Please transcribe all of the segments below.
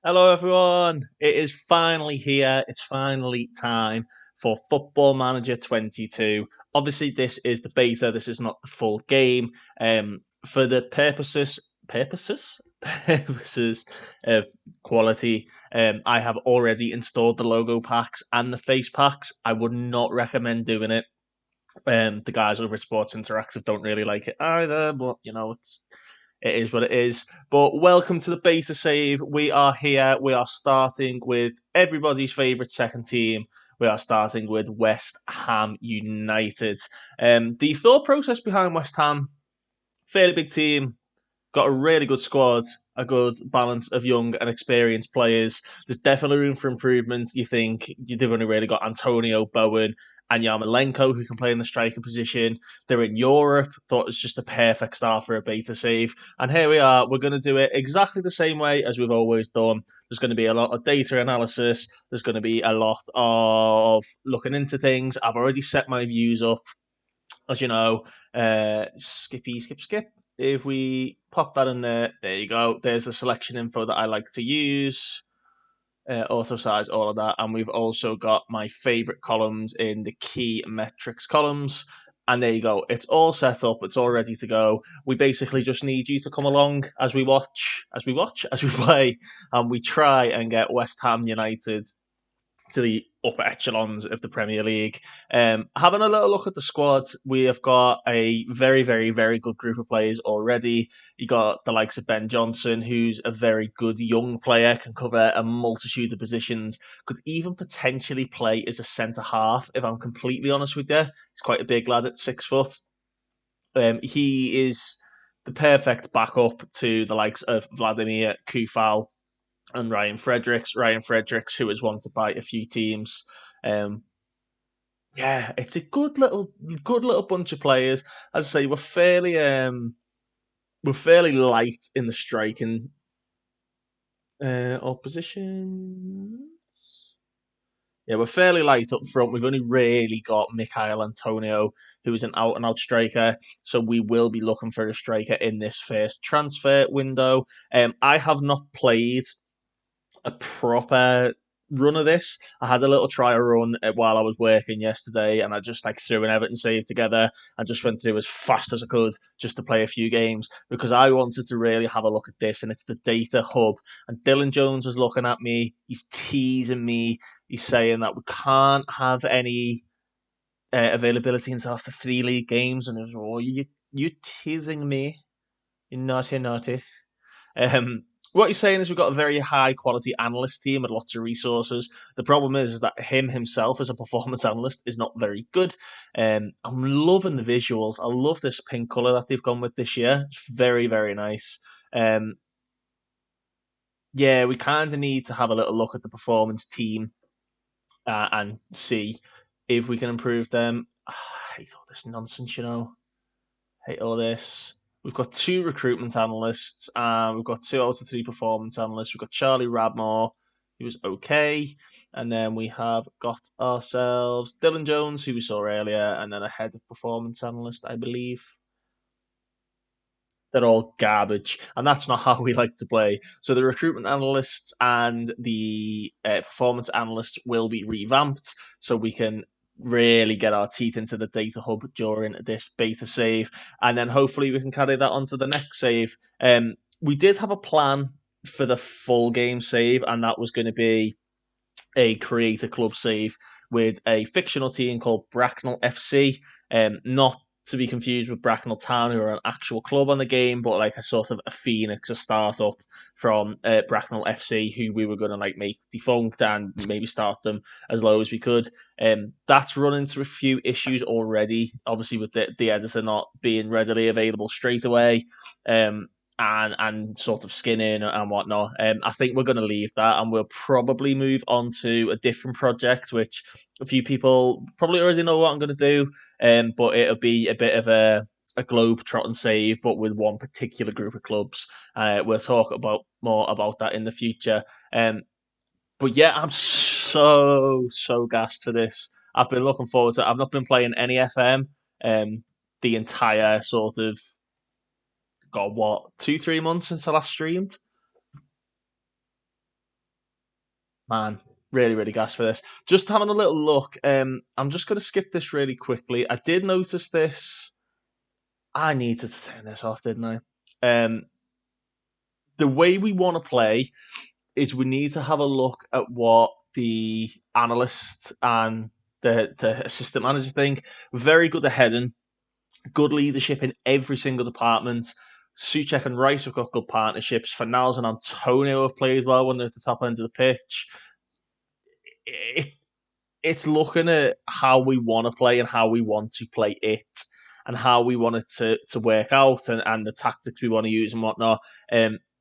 Hello, everyone. It is finally here. It's finally time for Football Manager 22. Obviously, this is the beta. This is not the full game. For the purposes of quality, I have already installed the logo packs and the face packs. I would not recommend doing it. The guys over at Sports Interactive don't really like it either, but it is what it is. But welcome to the beta save. We are here. We are starting with everybody's favourite second team. We are starting with West Ham United. The thought process behind West Ham, fairly big team, got a really good squad, a good balance of young and experienced players. There's definitely room for improvement. You think they've only really got Antonio, Bowen, and Yarmolenko who can play in the striker position. They're in Europe. Thought it was just a perfect start for a beta save. And here we are. We're going to do it exactly the same way as we've always done. There's going to be a lot of data analysis. There's going to be a lot of looking into things. I've already set my views up, as you know. Skip. If we pop that in there you go. There's the selection info that I like to use. Auto size, all of that. And we've also got my favorite columns in the key metrics columns. And there you go. It's all set up. It's all ready to go. We basically just need you to come along as we as we play, and we try and get West Ham United to the upper echelons of the Premier League. Having a little look at the squad, we have got a very, very, very good group of players already. You got the likes of Ben Johnson, who's a very good young player, can cover a multitude of positions, could even potentially play as a centre half, if I'm completely honest with you. He's quite a big lad at 6 foot. He is the perfect backup to the likes of Vladimir Kufal and Ryan Fredericks. Ryan Fredericks, who is wanted by a few teams. Um, yeah, it's a good little bunch of players. As I say, we're fairly light in the striking oppositions. Yeah, we're fairly light up front. We've only really got Mikhail Antonio, who is an out and out striker. So we will be looking for a striker in this first transfer window. I have not played a proper run of this. I had a little trial run while I was working yesterday, and I just like threw an Everton save together and just went through as fast as I could just to play a few games because I wanted to really have a look at this. And it's the data hub. And Dylan Jones was looking at me. He's teasing me. He's saying that we can't have any availability until after 3 league games, and it was, oh, you teasing me, you naughty naughty. What he's saying is we've got a very high quality analyst team with lots of resources. The problem is that him himself as a performance analyst is not very good. I'm loving the visuals. I love this pink colour that they've gone with this year. It's very, very nice. Um, yeah, we kind of need to have a little look at the performance team and see if we can improve them. I hate all this nonsense, hate all this. We've got two recruitment analysts. We've got 2 out of 3 performance analysts. We've got Charlie Radmore, who was okay. And then we have got ourselves Dylan Jones, who we saw earlier, and then a head of performance analyst, I believe. They're all garbage, and that's not how we like to play. So the recruitment analysts and the performance analysts will be revamped, so we can really get our teeth into the data hub during this beta save, and then hopefully we can carry that onto the next save. We did have a plan for the full game save, and that was going to be a creator club save with a fictional team called Bracknell FC. Not to be confused with Bracknell Town, who are an actual club on the game, but like a sort of a phoenix, a startup from Bracknell FC, who we were going to like make defunct and maybe start them as low as we could. That's run into a few issues already, obviously with the editor not being readily available straight away. And sort of skinning and whatnot. I think we're going to leave that and we'll probably move on to a different project, which a few people probably already know what I'm going to do. But it'll be a bit of a globe trotting save, but with one particular group of clubs. We'll talk about more about that in the future. But yeah, I'm so gassed for this. I've been looking forward to it. I've not been playing any FM the entire sort of got what 2-3 months since I last streamed. Man, really, really gassed for this. Just having a little look. I'm just going to skip this really quickly. I did notice this. I needed to turn this off, didn't I? The way we want to play is we need to have a look at what the analysts and the assistant manager think. Very good at heading, good leadership in every single department. Suchek and Rice have got good partnerships. Fornals and Antonio have played well when they're at the top end of the pitch. It, it's looking at how we want to play and how we want to play it and how we want it to work out and the tactics we want to use and whatnot.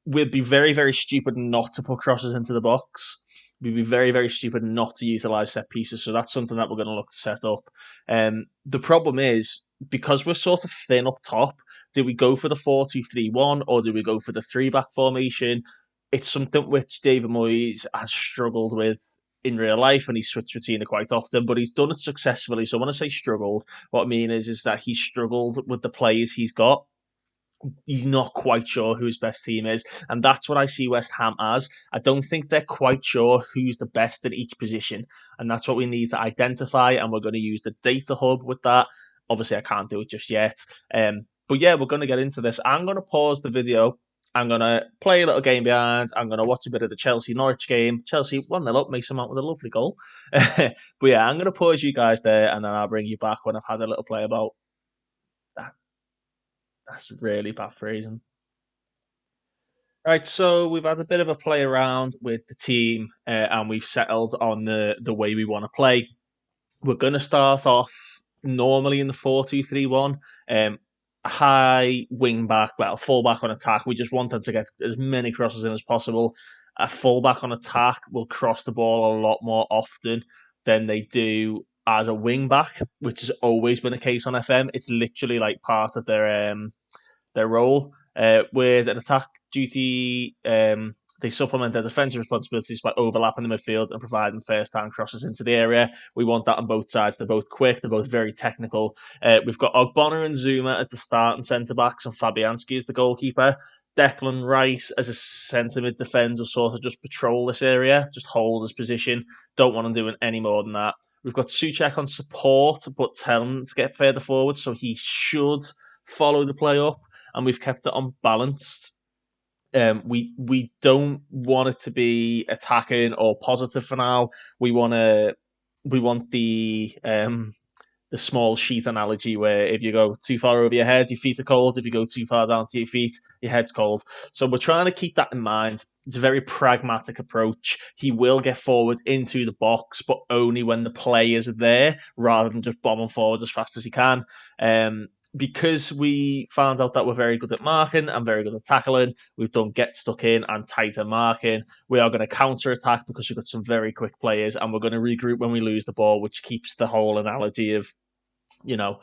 We'd be very, very stupid not to put crosses into the box. We'd be very, very stupid not to utilise set pieces. So that's something that we're going to look to set up. The problem is, because we're sort of thin up top, do we go for the 4-2-3-1 or do we go for the three-back formation? It's something which David Moyes has struggled with in real life, and he's switched between it quite often, but he's done it successfully. So when I say struggled, what I mean is that he's struggled with the players he's got. He's not quite sure who his best team is, and that's what I see West Ham as. I don't think they're quite sure who's the best at each position, and that's what we need to identify, and we're going to use the data hub with that. Obviously, I can't do it just yet, but yeah, we're going to get into this. I'm going to pause the video. I'm going to play a little game behind. I'm going to watch a bit of the Chelsea-Norwich game. Chelsea 1-0 up, makes them out with a lovely goal. But yeah, I'm going to pause you guys there, and then I'll bring you back when I've had a little play about that. That's really bad phrasing. Right, so we've had a bit of a play around with the team, and we've settled on the way we want to play. We're going to start off normally in the 4-2-3-1. High wing back, well, full back on attack. We just wanted to get as many crosses in as possible. A full back on attack will cross the ball a lot more often than they do as a wing back, which has always been a case on FM. It's literally like part of their role. With an attack duty, they supplement their defensive responsibilities by overlapping the midfield and providing first-time crosses into the area. We want that on both sides. They're both quick. They're both very technical. We've got Ogbonna and Zuma as the starting centre-backs and Fabianski as the goalkeeper. Declan Rice as a centre mid defender, sort of just patrol this area, just hold his position. Don't want him doing any more than that. We've got Suchek on support, but tell him to get further forward, so he should follow the play up, and we've kept it unbalanced. We don't want it to be attacking or positive for now. We want the small sheet analogy where if you go too far over your head, your feet are cold. If you go too far down to your feet, your head's cold. So we're trying to keep that in mind. It's a very pragmatic approach. He will get forward into the box, but only when the play is there, rather than just bombing forward as fast as he can. Because we found out that we're very good at marking and very good at tackling, we've done get stuck in and tighter marking. We are going to counter attack because we've got some very quick players, and we're going to regroup when we lose the ball, which keeps the whole analogy of, you know,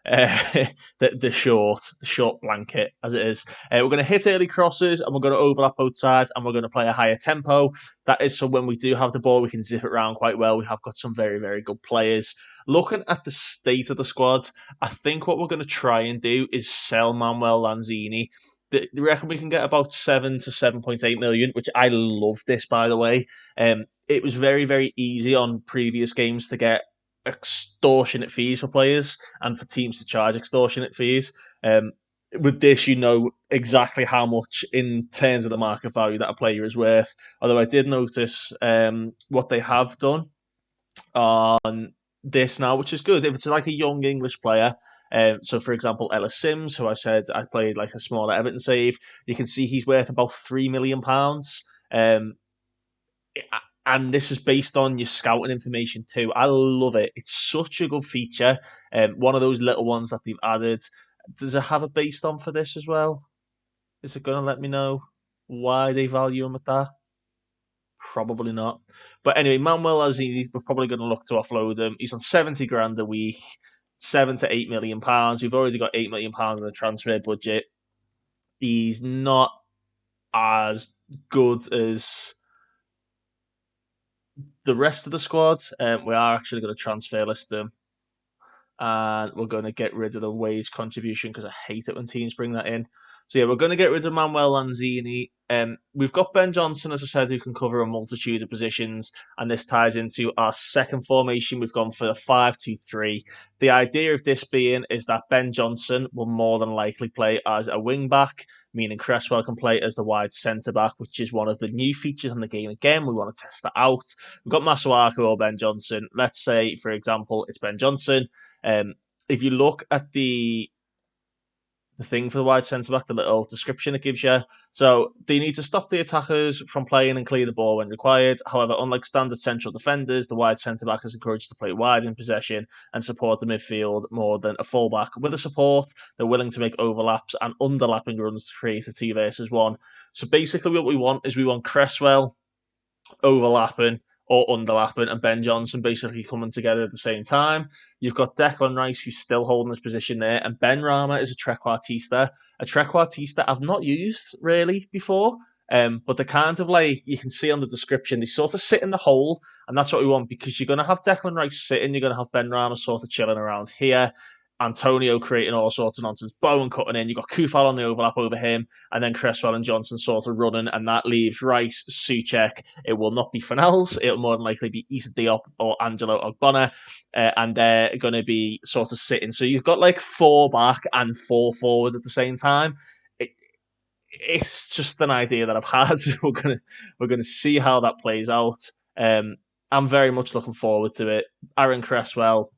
the short blanket as it is. We're going to hit early crosses, and we're going to overlap both sides, and we're going to play a higher tempo. That is so when we do have the ball, we can zip it around quite well. We have got some very, very good players. Looking at the state of the squad, I think what we're going to try and do is sell Manuel Lanzini. They reckon we can get about 7 to 7.8 million, which I love this, by the way. It was very, very easy on previous games to get extortionate fees for players and for teams to charge extortionate fees. With this, you know exactly how much in terms of the market value that a player is worth. Although I did notice what they have done on this now, which is good. If it's like a young English player, so for example, Ellis Sims, who I said I played like a smaller Everton save, you can see he's worth about £3 million. And this is based on your scouting information too. I love it. It's such a good feature. One of those little ones that they've added. Does it have a based on for this as well? Is it going to let me know why they value him at that? Probably not. But anyway, Manuel Lanzini, we're probably going to look to offload him. He's on 70 grand a week, £7 to £8 million. We've already got £8 million in the transfer budget. He's not as good as the rest of the squad. We are actually going to transfer list them, and we're going to get rid of the wage contribution because I hate it when teams bring that in. So yeah, we're going to get rid of Manuel Lanzini. We've got Ben Johnson, as I said, who can cover a multitude of positions, and this ties into our second formation. We've gone for the 5-2-3. The idea of this being is that Ben Johnson will more than likely play as a wing back, meaning Cresswell can play as the wide centre back, which is one of the new features in the game. Again, we want to test that out. We've got Masuaku or Ben Johnson. Let's say, for example, it's Ben Johnson. If you look at the thing for the wide centre back, the little description it gives you. So they need to stop the attackers from playing and clear the ball when required. However, unlike standard central defenders, the wide centre back is encouraged to play wide in possession and support the midfield more than a fullback. With the support, they're willing to make overlaps and underlapping runs to create a 2 versus 1. So basically, what we want Cresswell overlapping or underlapping, and Ben Johnson basically coming together at the same time. You've got Declan Rice, who's still holding his position there, and Ben Rama is a trequartista. A trequartista I've not used really before, but they're kind of like, you can see on the description, they sort of sit in the hole, and that's what we want, because you're going to have Declan Rice sitting, you're going to have Ben Rama sort of chilling around here, Antonio creating all sorts of nonsense, Bowen cutting in, you've got Kufal on the overlap over him, and then Cresswell and Johnson sort of running, and that leaves Rice, Souček. It will not be Fornals, it'll more than likely be Issa Diop or Angelo Ogbonna, and they're going to be sort of sitting. So you've got like 4 back and 4 forward at the same time. It's just an idea that I've had. We're gonna see how that plays out. I'm very much looking forward to it. Aaron Cresswell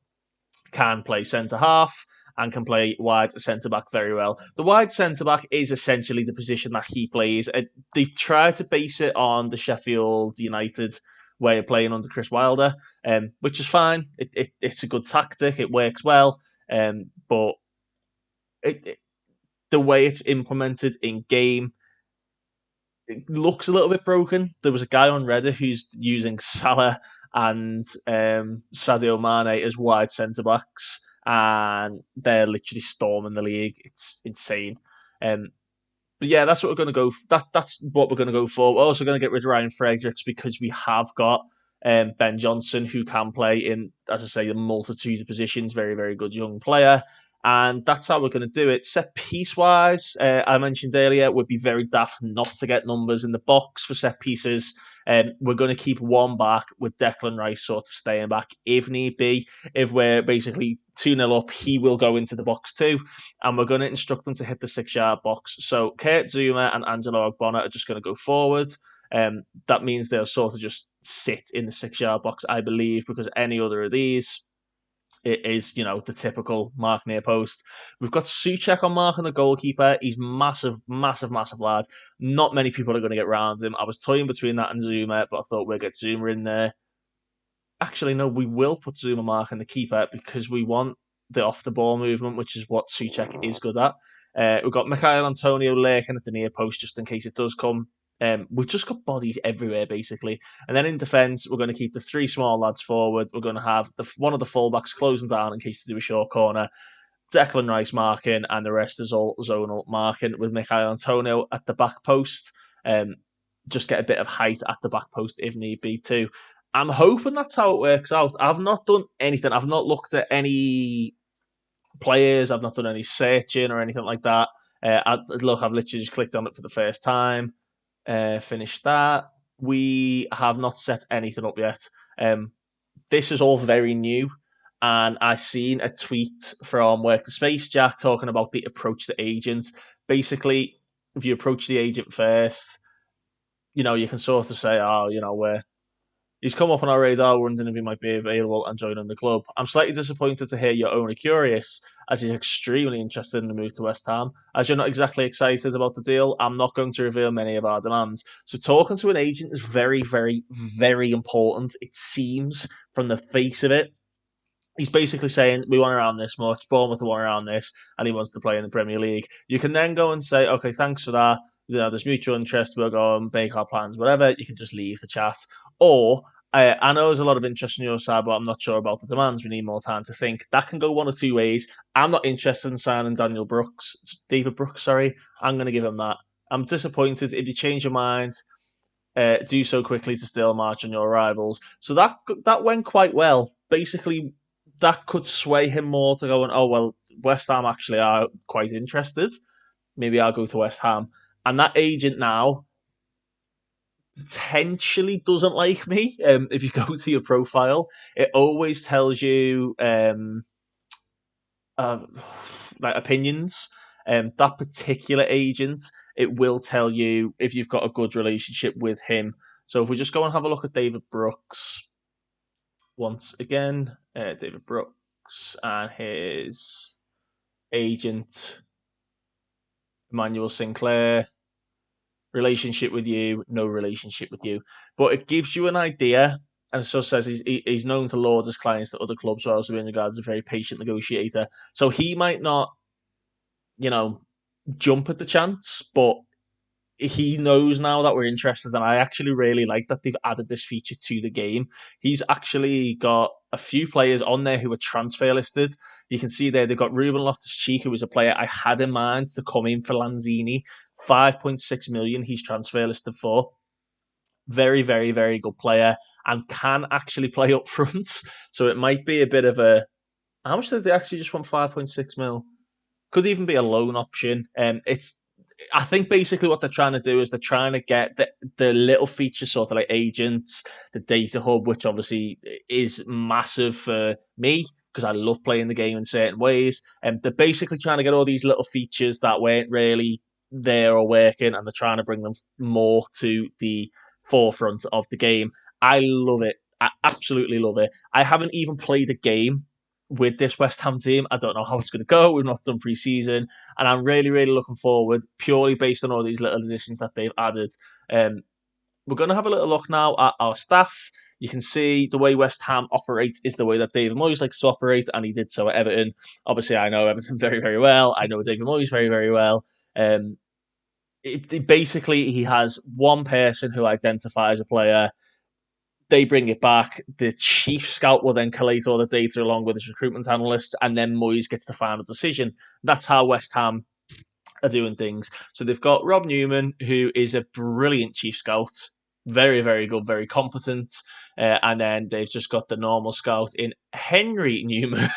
can play centre half and can play wide centre back very well. The wide centre back is essentially the position that he plays. They've tried to base it on the Sheffield United way of playing under Chris Wilder, which is fine. It's a good tactic. It works well, but the way it's implemented in game, it looks a little bit broken. There was a guy on Reddit who's using Salah and Sadio Mane as wide centre backs, and they're literally storming the league. It's insane. But yeah, that's what we're going to go. That's what we're going to go for. We're also going to get rid of Ryan Fredericks because we have got Ben Johnson, who can play in, as I say, a multitude of positions. Very, very good young player. And that's how we're going to do it. Set piece wise, I mentioned earlier, would be very daft not to get numbers in the box for set pieces. We're going to keep 1 back with Declan Rice sort of staying back if need be. If we're basically 2-0 up, he will go into the box too. And we're going to instruct them to hit the 6-yard box. So Kurt Zouma and Angelo Ogbonna are just going to go forward. That means they'll sort of just sit in the 6-yard box, I believe, because any other of these, it is, the typical mark near post. We've got Souček on marking the goalkeeper. He's massive, massive, massive lad. Not many people are going to get round him. I was toying between that and Zouma, but I thought we'll get Zouma in there. Actually, no, we will put Zouma marking the keeper because we want the off-the-ball movement, which is what Souček is good at. We've got Mikhail Antonio lurking at the near post just in case it does come. We've just got bodies everywhere, basically. And then in defence, we're going to keep the 3 small lads forward. We're going to have one of the fullbacks closing down in case they do a short corner. Declan Rice marking, and the rest is all zonal marking with Mikhail Antonio at the back post. Just get a bit of height at the back post if need be too. I'm hoping that's how it works out. I've not done anything. I've not looked at any players. I've not done any searching or anything like that. I've literally just clicked on it for the first time. Finished that. We have not set anything up yet. This is all very new, and I seen a tweet from Work the Space Jack talking about the approach the agent. Basically, if you approach the agent first, you can sort of say, he's come up on our radar, wondering if he might be available and joining the club. I'm slightly disappointed to hear you're only curious, as he's extremely interested in the move to West Ham. As you're not exactly excited about the deal, I'm not going to reveal many of our demands. So talking to an agent is very, very, very important, it seems, from the face of it. He's basically saying, we want around this much, Bournemouth want around this, and he wants to play in the Premier League. You can then go and say, okay, thanks for that. There's mutual interest, we'll go and make our plans, whatever. You can just leave the chat. Or, I know there's a lot of interest on your side, but I'm not sure about the demands. We need more time to think. That can go one of 2 ways. I'm not interested in signing David Brooks, sorry. I'm going to give him that. I'm disappointed. If you change your mind, do so quickly to still march on your rivals. So that went quite well. Basically, that could sway him more to going, oh, well, West Ham actually are quite interested. maybe I'll go to West Ham. And that agent now potentially doesn't like me. If you go to your profile, it always tells you uh, like opinions. That particular agent, it will tell you if you've got a good relationship with him. So if we just go and have a look at David Brooks once again, David Brooks and his agent Emmanuel Sinclair, relationship with you, no relationship with you. But it gives you an idea. And so says he's known to lord his clients to other clubs, while also in regards a very patient negotiator. So he might not, you know, jump at the chance, but he knows now that we're interested, and I actually really like that they've added this feature to the game. He's actually got a few players on there who are transfer listed. You can see there they've got Ruben Loftus-Cheek, who was a player I had in mind to come in for Lanzini. 5.6 million he's transfer listed for. Very, very, very good player, and can actually play up front. So it might be a bit of a... How much did they actually just want 5.6 mil? Could even be a loan option. I think basically what they're trying to do is they're trying to get the little features, sort of like agents, the data hub, which obviously is massive for me because I love playing the game in certain ways. And they're basically trying to get all these little features that weren't really there or working, and they're trying to bring them more to the forefront of the game. I love it. I absolutely love it. I haven't even played a game with this West Ham team. I don't know how it's going to go. We've not done pre-season, and I'm really, really looking forward, purely based on all these little additions that they've added. We're going to have a little look now at our staff. You can see the way West Ham operates is the way that David Moyes likes to operate, and he did so at Everton. Obviously, I know Everton very, very well. I know David Moyes very, very well. Basically, he has one person who identifies a player. They bring it back. The chief scout will then collate all the data along with his recruitment analysts, and then Moyes gets the final decision. That's how West Ham are doing things. So they've got Rob Newman, who is a brilliant chief scout, very, very good, very competent. And then they've just got the normal scout in Henry Newman.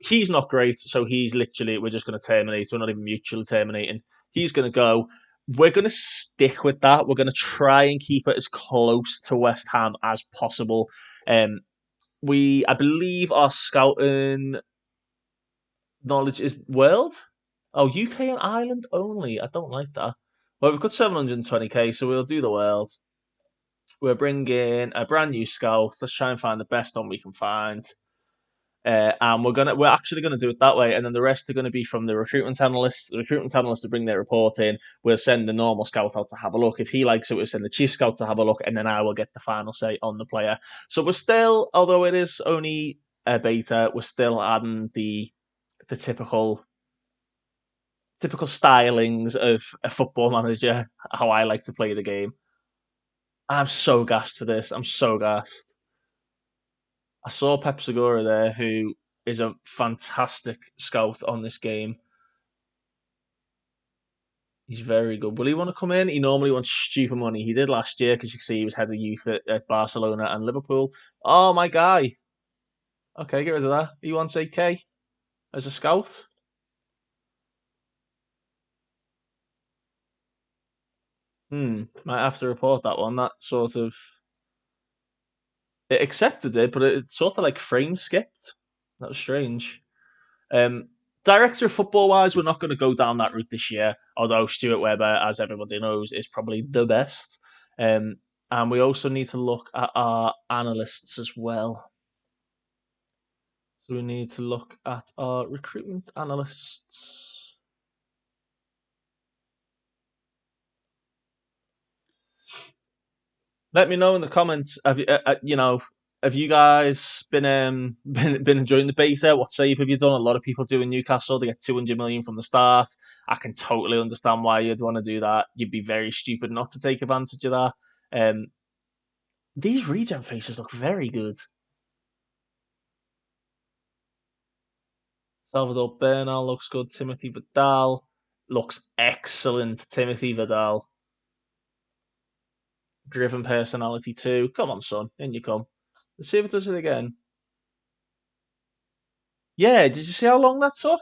He's not great, so he's literally, we're just going to terminate. We're not even mutually terminating. He's going to go. We're going to stick with that. We're going to try and keep it as close to West Ham as possible. I believe, our scouting knowledge is world. Oh, UK and Ireland only. I don't like that. Well, we've got 720k, so we'll do the world. We're bringing a brand new scout. Let's try and find the best one we can find. And we're actually gonna do it that way, and then the rest are gonna be from the recruitment analysts. The recruitment analysts to bring their report in. We'll send the normal scout out to have a look. If he likes it, we'll send the chief scout to have a look, and then I will get the final say on the player. So we're still, although it is only a beta, we're still adding the typical stylings of a football manager, how I like to play the game. I'm so gassed for this. I'm so gassed. I saw Pep Segura there, who is a fantastic scout on this game. He's very good. Will he want to come in? He normally wants stupid money. He did last year because you can see he was head of youth at Barcelona and Liverpool. Oh, my guy. Okay, get rid of that. He wants 8k as a scout. Might have to report that one. That sort of... It accepted it, but it sort of like frame skipped. That was strange. Um, Director of football wise, we're not going to go down that route this year. Although Stuart Webber, as everybody knows, is probably the best. And we also need to look at our analysts as well. So we need to look at our recruitment analysts. Let me know in the comments. Have you guys been enjoying the beta? What save have you done? A lot of people do in Newcastle. They get 200 million from the start. I can totally understand why you'd want to do that. You'd be very stupid not to take advantage of that. These regen faces look very good. Salvador Bernal looks good. Timothy Vidal looks excellent. Timothy Vidal. Driven personality too. Come on, son. In you come. Let's see if it does it again. Yeah, did you see how long that took?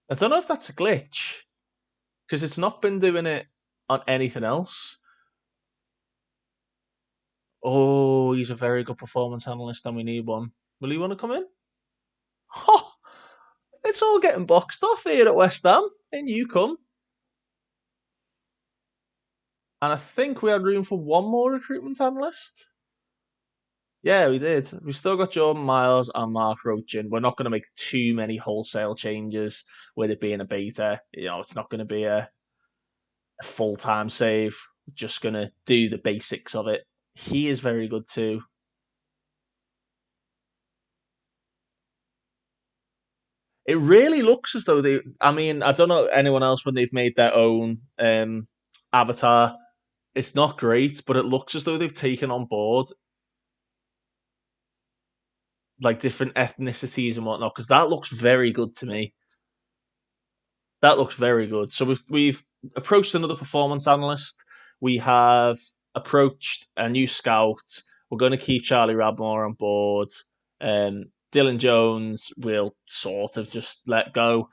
I don't know if that's a glitch because it's not been doing it on anything else. Oh, he's a very good performance analyst, and we need one. Will he want to come in? Oh, it's all getting boxed off here at West Ham. In you come. And I think we had room for one more recruitment analyst. Yeah, we did. We've still got Jordan Miles and Mark Roach in. We're not going to make too many wholesale changes with it being a beta. It's not going to be a full time save. We're just going to do the basics of it. He is very good too. It really looks as though they. I mean, I don't know anyone else when they've made their own avatar. It's not great, but it looks as though they've taken on board like different ethnicities and whatnot. Because that looks very good to me. That looks very good. So we've approached another performance analyst. We have approached a new scout. We're going to keep Charlie Radmore on board. Dylan Jones will sort of just let go.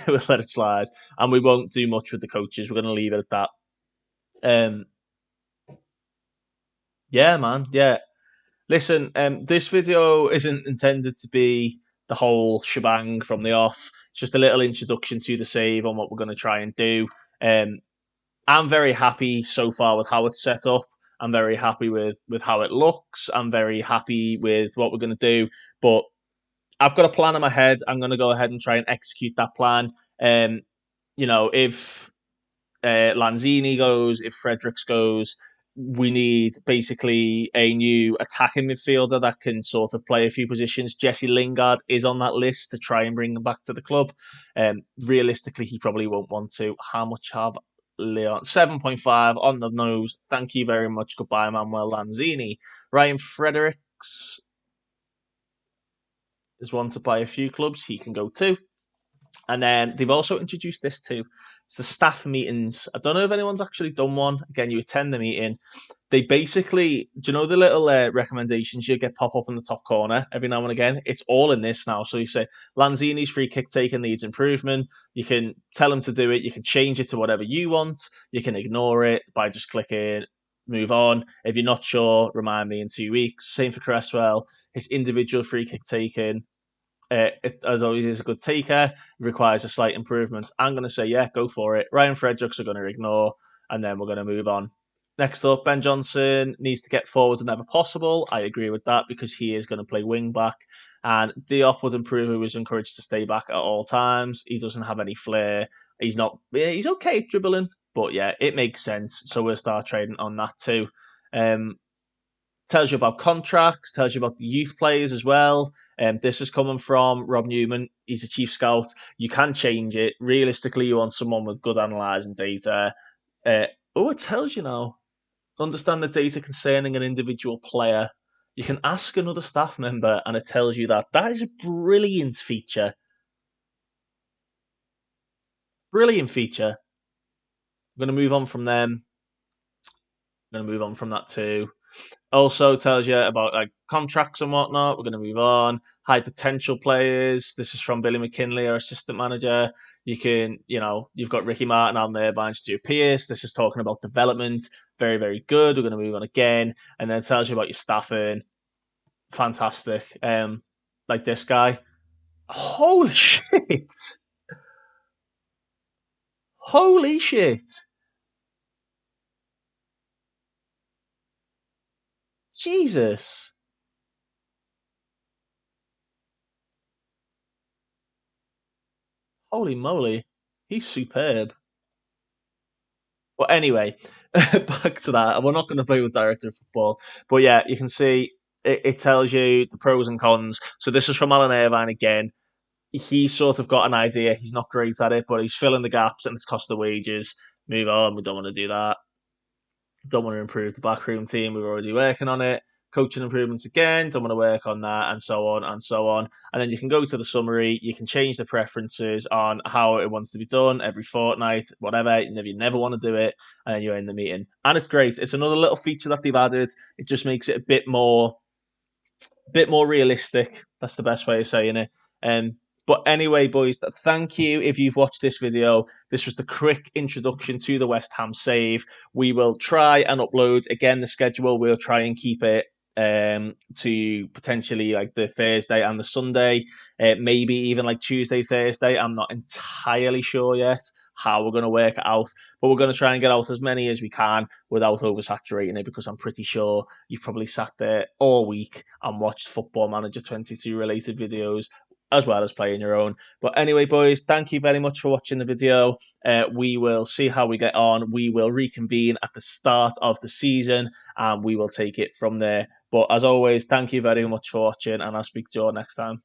We'll let it slide, and we won't do much with the coaches. We're going to leave it at that. Um, yeah, man. Yeah. Listen, this video isn't intended to be the whole shebang from the off. It's just a little introduction to the save on what we're going to try and do. Um, I'm very happy so far with how it's set up. I'm very happy with how it looks. I'm very happy with what we're going to do. But I've got a plan in my head. I'm going to go ahead and try and execute that plan. Um, if Lanzini goes, if Fredericks goes, we need basically a new attacking midfielder that can sort of play a few positions. Jesse Lingard is on that list to try and bring him back to the club. Realistically, he probably won't want to. How much have Leon? 7.5 on the nose. Thank you very much. Goodbye, Manuel Lanzini. Ryan Fredericks is one to buy a few clubs. He can go too. And then they've also introduced this too. It's the staff meetings. I don't know if anyone's actually done one. Again, you attend the meeting. They basically, do you know the little recommendations you get pop up in the top corner every now and again? It's all in this now. So you say Lanzini's free kick taking needs improvement. You can tell him to do it. You can change it to whatever you want. You can ignore it by just clicking move on. If you're not sure, remind me in 2 weeks. Same for Cresswell. His individual free kick taking although he is a good taker, requires a slight improvement. I'm going to say, yeah, go for it. Ryan Fredericks are going to ignore, and then we're going to move on. Next up, Ben Johnson needs to get forward whenever possible. I agree with that because he is going to play wing back. And Diop would improve, who was encouraged to stay back at all times. He doesn't have any flair. He's okay dribbling, but yeah, it makes sense. So we'll start trading on that too. Tells you about contracts, tells you about the youth players as well. This is coming from Rob Newman. He's a chief scout. You can change it. Realistically, you want someone with good analysing data. It tells you now. Understand the data concerning an individual player. You can ask another staff member and it tells you that. That is a brilliant feature. Brilliant feature. I'm going to move on from them. I'm going to move on from that too. Also tells you about like contracts and whatnot. We're going to move on. High potential players. This is from Billy McKinley, our assistant manager. You've got Ricky Martin on there by Stu Pierce. This is talking about development. Very, very good. We're going to move on again. And then it tells you about your staffing. Fantastic. Like this guy. Holy shit. Holy shit. Jesus. Holy moly. He's superb. But anyway, back to that. We're not going to play with director of football. But yeah, you can see it tells you the pros and cons. So this is from Alan Irvine again. He's sort of got an idea. He's not great at it, but he's filling the gaps and it's cost the wages. Move on. We don't want to do that. Don't want to improve the backroom team. We're already working on it. Coaching improvements again. Don't want to work on that, and so on and so on. And then you can go to the summary. You can change the preferences on how it wants to be done every fortnight, whatever. If you never want to do it, and then you're in the meeting. And it's great. It's another little feature that they've added. It just makes it a bit more realistic. That's the best way of saying it. But anyway, boys, thank you if you've watched this video. This was the quick introduction to the West Ham save. We will try and upload, again, the schedule. We'll try and keep it to potentially like the Thursday and the Sunday, maybe even like Tuesday, Thursday. I'm not entirely sure yet how we're going to work it out, but we're going to try and get out as many as we can without oversaturating it, because I'm pretty sure you've probably sat there all week and watched Football Manager 22 related videos as well as playing your own. But anyway, boys, thank you very much for watching the video. We will see how we get on. We will reconvene at the start of the season and we will take it from there. But as always, thank you very much for watching, and I'll speak to you all next time.